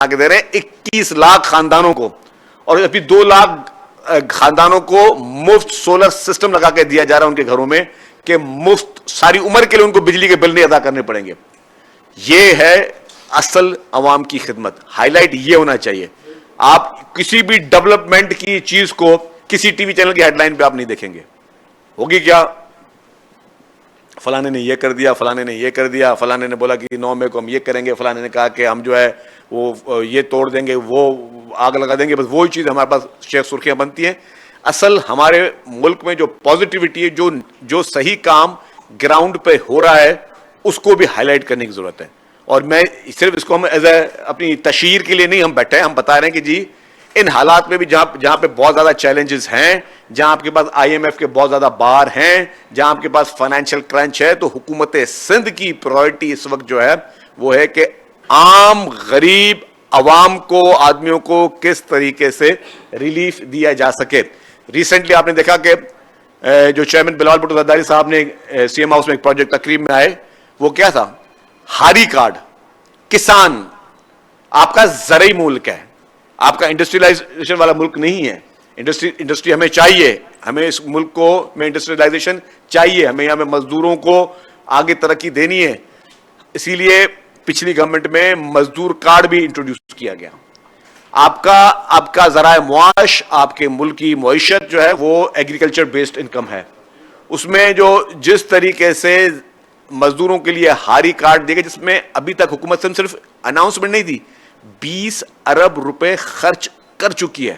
کے دے رہے ہیں 21 لاکھ خاندانوں کو, اور ابھی 2 لاکھ خاندانوں کو مفت سولر سسٹم لگا کے دیا جا رہا ہے ان کے گھروں میں کہ مفت ساری عمر کے لیے ان کو بجلی کے بل نہیں ادا کرنے پڑیں گے. یہ ہے اصل عوام کی خدمت. ہائی لائٹ یہ ہونا چاہیے. آپ کسی بھی ڈیولپمنٹ کی چیز کو کسی ٹی وی چینل کی ہیڈ لائن پہ آپ نہیں دیکھیں گے. ہوگی کیا, فلانے نے یہ کر دیا, فلانے نے یہ کر دیا, فلانے نے بولا کہ 9 مئی کو ہم یہ کریں گے, فلانے نے کہا کہ ہم جو ہے وہ یہ توڑ دیں گے, وہ آگ لگا دیں گے. بس وہی چیز ہمارے پاس شیخ سرخیاں بنتی ہیں. اصل ہمارے ملک میں جو پازیٹیوٹی ہے, جو صحیح کام گراؤنڈ پہ ہو رہا ہے, اس کو بھی ہائی لائٹ کرنے کی ضرورت ہے. اور میں صرف اس کو ہم ایز اے اپنی تشہیر کے لیے نہیں ہم بیٹھے ہیں, ہم بتا رہے ہیں کہ جی ان حالات میں بھی جہاں پہ بہت زیادہ چیلنجز ہیں, جہاں آپ کے پاس IMF کے بہت زیادہ بار ہیں, جہاں آپ کے پاس فائنینشیل کرنچ ہے, تو حکومت سندھ کی پرائرٹی اس وقت جو ہے وہ ہے کہ عام غریب عوام کو, آدمیوں کو کس طریقے سے ریلیف دیا جا سکے. ریسنٹلی آپ نے دیکھا کہ جو چیئرمین بلال بھٹو زرداری صاحب نے CM ہاؤس میں ایک پروجیکٹ تقریب میں آئے, وہ کیا تھا, ہاری کارڈ. کسان آپ کا زرعی ملک ہے, آپ کا انڈسٹریلائزیشن والا ملک نہیں ہے. انڈسٹری ہمیں چاہیے, ہمیں اس ملک کو میں انڈسٹریلائزیشن چاہیے, ہمیں یہاں میں مزدوروں کو آگے ترقی دینی ہے. اسی لیے پچھلی گورنمنٹ میں مزدور کارڈ بھی انٹروڈیوس کیا گیا. آپ کا ذرائع معاش, آپ کے ملک کی معیشت جو ہے وہ ایگریکلچر بیسڈ انکم ہے. اس میں جو جس طریقے سے مزدوروں کے لیے ہاری کارڈ دے گئے, جس میں ابھی تک حکومت سے صرف اناؤنسمنٹ نہیں دی, 20 ارب روپے خرچ کر چکی ہے,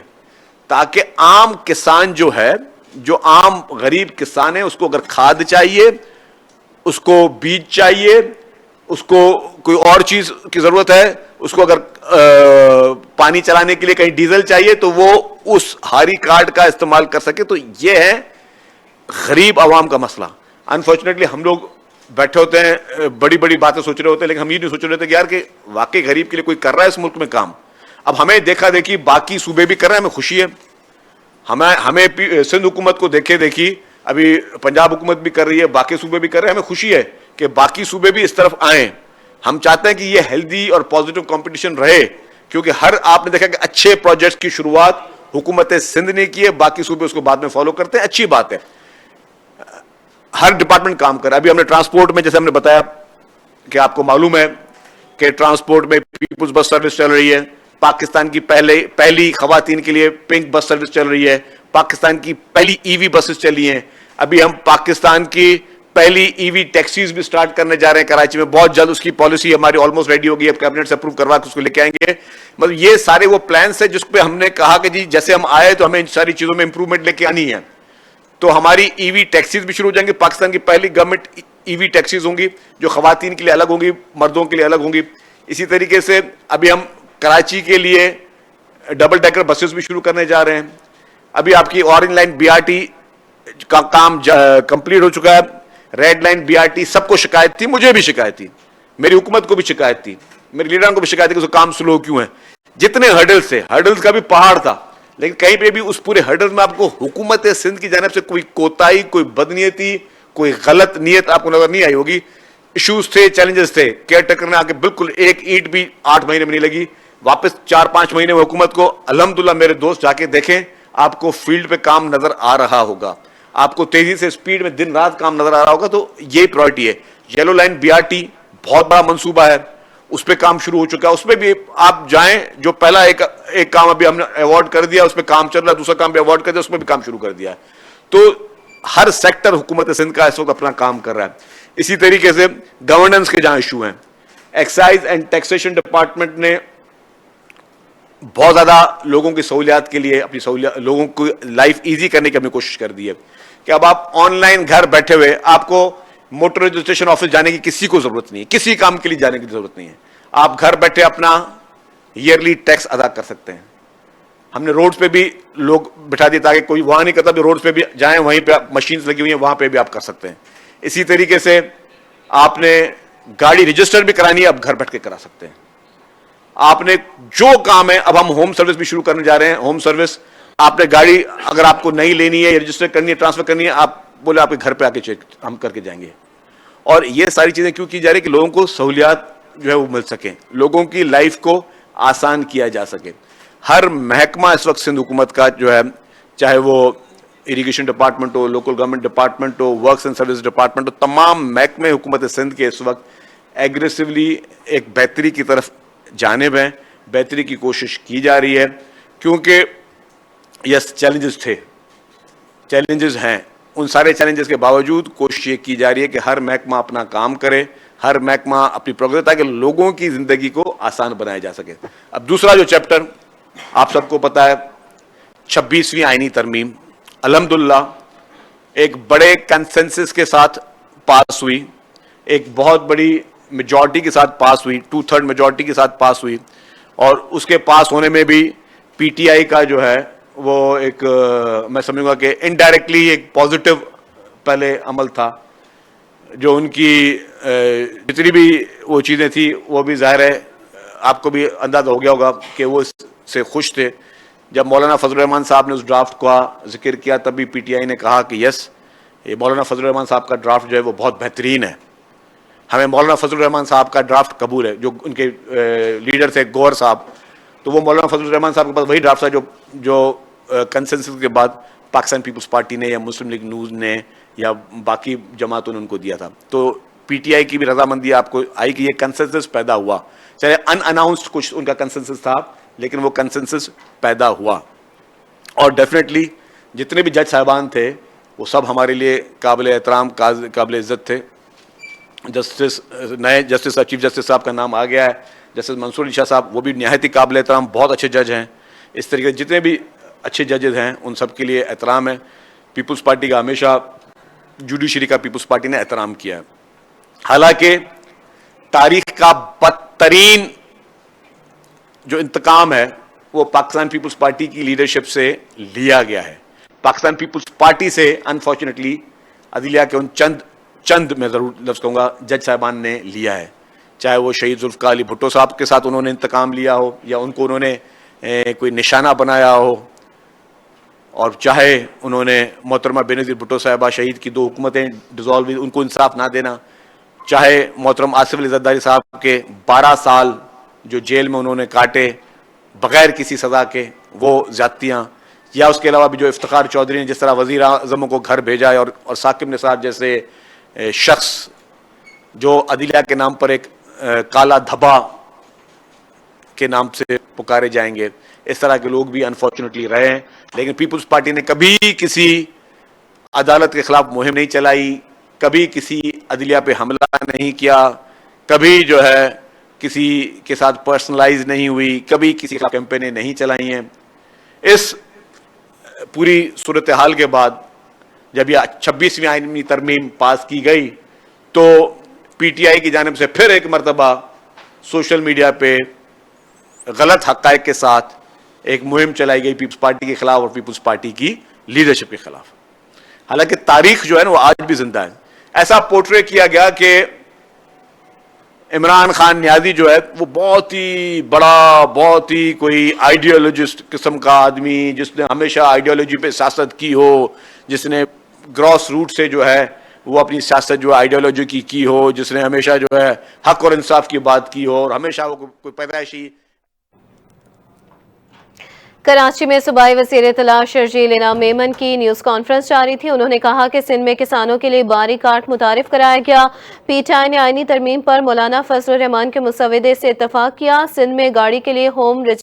تاکہ عام کسان جو ہے, جو عام غریب کسان ہے, اس کو اگر کھاد چاہیے, اس کو بیج چاہیے, اس کو کوئی اور چیز کی ضرورت ہے, اس کو اگر پانی چلانے کے لیے کہیں ڈیزل چاہیے, تو وہ اس ہاری کارڈ کا استعمال کر سکے. تو یہ ہے غریب عوام کا مسئلہ. انفارچونیٹلی ہم لوگ بیٹھے ہوتے ہیں, بڑی بڑی باتیں سوچ رہے ہوتے ہیں, لیکن ہم یہ نہیں سوچ رہے ہوتے کہ یار کہ واقعی غریب کے لیے کوئی کر رہا ہے اس ملک میں کام. اب ہمیں دیکھا دیکھی باقی صوبے بھی کر رہے ہیں, ہمیں خوشی ہے. ہمیں سندھ حکومت کو دیکھی ابھی پنجاب حکومت بھی کر رہی ہے, باقی صوبے بھی کر رہے ہیں. ہمیں خوشی ہے کہ باقی صوبے بھی اس طرف آئیں. ہم چاہتے ہیں کہ یہ ہیلدی اور پازیٹیو کمپٹیشن رہے, کیونکہ آپ نے دیکھا کہ اچھے پروجیکٹس کی شروعات حکومت سندھ نے کی ہے, باقی صوبے اس کو بعد میں فالو کرتے ہیں. اچھی بات ہے, ہر ڈپارٹمنٹ کام کر رہا ہے. ابھی ہم نے ٹرانسپورٹ میں, جیسے ہم نے بتایا کہ آپ کو معلوم ہے کہ ٹرانسپورٹ میں پیپلز بس سروس چل رہی ہے, پاکستان کی پہلی خواتین کے لیے پنک بس سروس چل رہی ہے, پاکستان کی پہلی EV بسز چلی ہیں. ابھی ہم پاکستان کی پہلی EV ٹیکسیز بھی سٹارٹ کرنے جا رہے ہیں کراچی میں. بہت جلد اس کی پالیسی ہماری آلموسٹ ریڈی ہوگی, اب کیبنٹ سے اپروو کروا کے اس کو لے کے آئیں گے. مطلب یہ سارے وہ پلانس ہیں جس پہ ہم نے کہا کہ جی جیسے ہم آئے تو ہمیں ان ساری چیزوں میں امپروومنٹ لے کے آنی ہے. تو ہماری EV ٹیکسیز بھی شروع ہو جائیں گی. پاکستان کی پہلی گورنمنٹ EV ٹیکسیز ہوں گی, جو خواتین کے لیے الگ ہوں گی, مردوں کے لیے الگ ہوں گی. اسی طریقے سے ابھی ہم کراچی کے لیے ڈبل ڈیکر بسز بھی شروع کرنے جا رہے ہیں. ابھی آپ کی اورنج لائن BRT کا کام کمپلیٹ ہو چکا ہے. ریڈ لائن BRT سب کو شکایت تھی, مجھے بھی شکایت تھی, میری حکومت کو بھی شکایت تھی, میرے لیڈروں کو بھی شکایت تھی کہ کام سلو کیوں ہے. جتنے ہرڈلز کا بھی پہاڑ تھا, لیکن کہیں پہ بھی اس پورے ہرڈل میں آپ کو حکومت سندھ کی جانب سے کوئی کوتاہی, کوئی بدنیتی, کوئی غلط نیت آپ کو نظر نہیں آئی ہوگی. ایشوز تھے, چیلنجز تھے, کیئر ٹیکر نے آ کے بالکل ایک اینٹ بھی 8 مہینے میں نہیں لگی. واپس 4-5 مہینے میں حکومت کو الحمدللہ میرے دوست جا کے دیکھیں, آپ کو فیلڈ پہ کام نظر آ رہا ہوگا, آپ کو تیزی سے اسپیڈ میں دن رات کام نظر آ رہا ہوگا. تو یہ پرائرٹی ہے. یلو لائن BRT بہت بڑا منصوبہ ہے, اس پہ کام شروع ہو چکا ہے. اس پہ بھی آپ جائیں, جو پہلا ایک کام ابھی ہم نے ایوارڈ کر دیا, اس پہ کام چل رہا ہے, دوسرا کام بھی ایوارڈ کر دیا, اس میں بھی کام شروع کر دیا ہے. تو ہر سیکٹر حکومت سندھ کا اس وقت اپنا کام کر رہا ہے. اسی طریقے سے گورننس کے جہاں ایشو ہیں, ایکسائز اینڈ ٹیکسیشن ڈپارٹمنٹ نے بہت زیادہ لوگوں کی سہولیات کے لیے لوگوں کو لائف ایزی کرنے کی اپنی کوشش کر دی ہے کہ اب آپ آن لائن گھر بیٹھے ہوئے, آپ کو موٹر رجسٹریشن آفس جانے کی کسی کو ضرورت نہیں ہے, کسی کام کے لیے جانے کی ضرورت نہیں ہے. آپ گھر بیٹھے اپنا ایئرلی ٹیکس ادا کر سکتے ہیں. ہم نے روڈز پہ بھی لوگ بٹھا دیے تاکہ کوئی وہاں نہیں کرتا, بھی روڈز پہ بھی جائیں, وہیں پہ مشینز لگی ہوئی ہیں, وہاں پہ بھی آپ کر سکتے ہیں. اسی طریقے سے آپ نے گاڑی رجسٹر بھی کرانی ہے, اب گھر بیٹھ کے کرا سکتے ہیں. آپ نے جو کام ہے, اب ہم ہوم سروس بھی شروع کرنے جا رہے ہیں. ہوم سروس, آپ نے گاڑی اگر آپ کو نہیں لینی ہے, رجسٹر کرنی ہے, ٹرانسفر کرنی ہے, آپ بولے آپ کے گھر پہ آ کے چیک ہم کر کے جائیں گے. اور یہ ساری چیزیں کیوں کی جا رہی ہے کہ لوگوں کو سہولیات جو ہے وہ مل سکیں, لوگوں کی لائف کو آسان کیا جا سکے. ہر محکمہ اس وقت سندھ حکومت کا جو ہے, چاہے وہ اریگیشن ڈپارٹمنٹ ہو, لوکل گورنمنٹ ڈپارٹمنٹ ہو, ورکس اینڈ سروس ڈپارٹمنٹ ہو, تمام محکمے حکومت سندھ کے اس وقت ایگریسولی ایک بہتری کی طرف جانب ہیں, بہتری کی کوشش کی جا رہی ہے. کیونکہ یس چیلنجز تھے, چیلنجز ہیں, ان سارے چیلنجز کے باوجود کوشش یہ کی جا رہی ہے کہ ہر محکمہ اپنا کام کرے, ہر محکمہ اپنی پروگرس, تاکہ لوگوں کی زندگی کو آسان بنایا جا سکے. اب دوسرا جو چیپٹر آپ سب کو پتا ہے, 26ویں آئینی ترمیم الحمدللہ ایک بڑے کنسنسس کے ساتھ پاس ہوئی, ایک بہت بڑی میجورٹی کے ساتھ پاس ہوئی, 2/3 میجورٹی کے ساتھ پاس ہوئی. اور اس کے پاس ہونے میں بھی پی ٹی آئی کا جو ہے وہ ایک میں سمجھوں گا کہ انڈائریکٹلی ایک پازیٹیو پہلے عمل تھا, جو ان کی جتنی بھی وہ چیزیں تھیں وہ بھی ظاہر ہے آپ کو بھی اندازہ ہو گیا ہوگا کہ وہ اس سے خوش تھے. جب مولانا فضل الرحمان صاحب نے اس ڈرافٹ کا ذکر کیا تب بھی پی ٹی آئی نے کہا کہ یس, یہ مولانا فضل الرحمان صاحب کا ڈرافٹ جو ہے وہ بہت بہترین ہے, ہمیں مولانا فضل الرحمان صاحب کا ڈرافٹ قبول ہے. جو ان کے لیڈر تھے گور صاحب, تو وہ مولانا فضل الرحمان صاحب کے پاس وہی ڈرافٹ تھا جو کنسنسس کے بعد پاکستان پیپلز پارٹی نے یا مسلم لیگ نون نے یا باقی جماعتوں نے ان کو دیا تھا. تو پی ٹی آئی کی بھی رضامندی آپ کو آئی کہ یہ کنسنسس پیدا ہوا, چاہے ان اناؤنسڈ کچھ ان کا کنسنسس تھا, لیکن وہ کنسنسس پیدا ہوا. اور ڈیفینیٹلی جتنے بھی جج صاحبان تھے وہ سب ہمارے لیے قابل احترام, قابل عزت تھے. جسٹس نئے جسٹس چیف جسٹس صاحب کا نام آ گیا ہے, جسٹس منصور علی شاہ صاحب, وہ بھی نہایت ہی قابل احترام, بہت اچھے جج ہیں. اس طریقے جتنے بھی اچھے ججز ہیں ان سب کے لیے احترام ہے. پیپلز پارٹی کا ہمیشہ جوڈیشری کا پیپلز پارٹی نے احترام کیا ہے. حالانکہ تاریخ کا بدترین جو انتقام ہے وہ پاکستان پیپلز پارٹی کی لیڈرشپ سے لیا گیا ہے. پاکستان پیپلز پارٹی سے انفارچونیٹلی عدلیہ کے ان چند میں ضرور لفظ کہوں گا جج صاحبان نے لیا ہے, چاہے وہ شہید ذوالفقار علی بھٹو صاحب کے ساتھ انہوں نے انتقام لیا ہو یا ان کو انہوں نے کوئی نشانہ بنایا ہو, اور چاہے انہوں نے محترمہ بینظیر بھٹو صاحبہ شہید کی 2 حکومتیں ڈیزالو ہوئی ان کو انصاف نہ دینا, چاہے محترم آصف علی زرداری صاحب کے 12 سال جو جیل میں انہوں نے کاٹے بغیر کسی سزا کے وہ زیادتیاں, یا اس کے علاوہ بھی جو افتخار چودھری نے جس طرح وزیر اعظموں کو گھر بھیجا ہے, اور ثاقب نثار جیسے شخص جو عدلیہ کے نام پر ایک کالا دھبا کے نام سے پکارے جائیں گے, اس طرح کے لوگ بھی انفارچونیٹلی رہے ہیں. لیکن پیپلز پارٹی نے کبھی کسی عدالت کے خلاف مہم نہیں چلائی, کبھی کسی عدلیہ پہ حملہ نہیں کیا, کبھی جو ہے کسی کے ساتھ پرسنلائز نہیں ہوئی, کبھی کسی کے خلاف کیمپینیں نہیں چلائی ہیں. اس پوری صورتحال کے بعد جب یہ 26ویں آئینی ترمیم پاس کی گئی تو پی ٹی آئی کی جانب سے پھر ایک مرتبہ سوشل میڈیا پہ غلط حقائق کے ساتھ ایک مہم چلائی گئی پیپلز پارٹی کے خلاف اور پیپلز پارٹی کی لیڈرشپ کے خلاف. حالانکہ تاریخ جو ہے نا وہ آج بھی زندہ ہے. ایسا پورٹرے کیا گیا کہ عمران خان نیازی جو ہے وہ بہت ہی بڑا, بہت ہی کوئی آئیڈیالوجسٹ قسم کا آدمی, جس نے ہمیشہ آئیڈیالوجی پہ سیاست کی ہو, جس نے گراس روٹ سے جو ہے وہ اپنی سیاست جو آئیڈیالوجی کی ہو, جس نے ہمیشہ جو ہے حق اور انصاف کی بات کی ہو, اور ہمیشہ وہ کوئی پیدائشی. کراچی میں صوبائی وزیر اطلاع شرجیل انعام میمن کی نیوز کانفرنس جاری تھی. انہوں نے کہا کہ سندھ میں کسانوں کے لیے باری کارڈ متعارف کرایا گیا. پی ٹی آئی نے آئینی ترمیم پر مولانا فضل الرحمان کے مسودے سے اتفاق کیا. سندھ میں گاڑی کے لیے ہوم